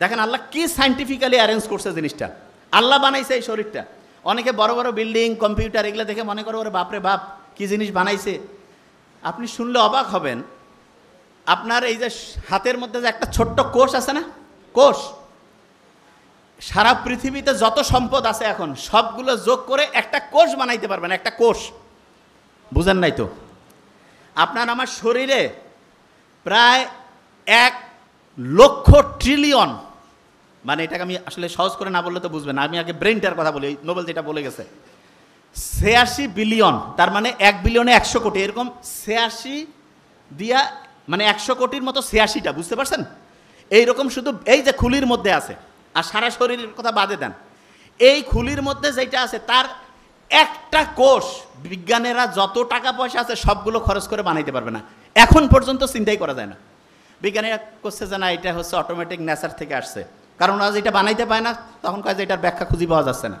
দেখেন আল্লাহ কি scientifically arrange করছে জিনিসটা। আল্লাহ বানাইছে এই শরীরটা। অনেকে বড় বড় বিল্ডিং, কম্পিউটার এগুলো দেখে মনে করো ওরে বাপরে বাপ কি জিনিস বানাইছে। আপনি শুনলে অবাক হবেন, আপনার এই যে হাতের মধ্যে যে একটা ছোট্ট কোষ আছে না, কোষ, সারা পৃথিবীতে যত সম্পদ আছে এখন সবগুলো যোগ করে একটা কোষ বানাইতে পারবেন, একটা কোষ। বুঝেন নাই তো? আপনার আমার শরীরে প্রায় 1,00,000 ট্রিলিয়ন, মানে এটাকে আমি আসলে সহজ করে না বললে তো বুঝবেন না, আমি আগে ব্রেনটার কথা বলি, নোবেল যেটা বলে গেছে 86 বিলিয়ন, তার মানে 1 বিলিয়নে 100 কোটি, এরকম 86 দিয়া মানে 100 কোটির মতো 86টা, বুঝতে পারছেন? এইরকম শুধু এই যে খুলির মধ্যে আছে, আর সারা শরীরের কথা বাদে দেন, এই খুলির মধ্যে যেটা আছে তার একটা কোষ বিজ্ঞানীরা যত টাকা পয়সা আছে সবগুলো খরচ করে বানাইতে পারবে না, এখন পর্যন্ত চিন্তাই করা যায় না। বিজ্ঞানীরা করছে যে না এটা হচ্ছে অটোমেটিক নেচার থেকে আসছে, কারণ আজ এটা বানাইতে পায় না, তখন কয় যে এটার ব্যাখ্যা খুঁজে পাওয়া যাচ্ছে না।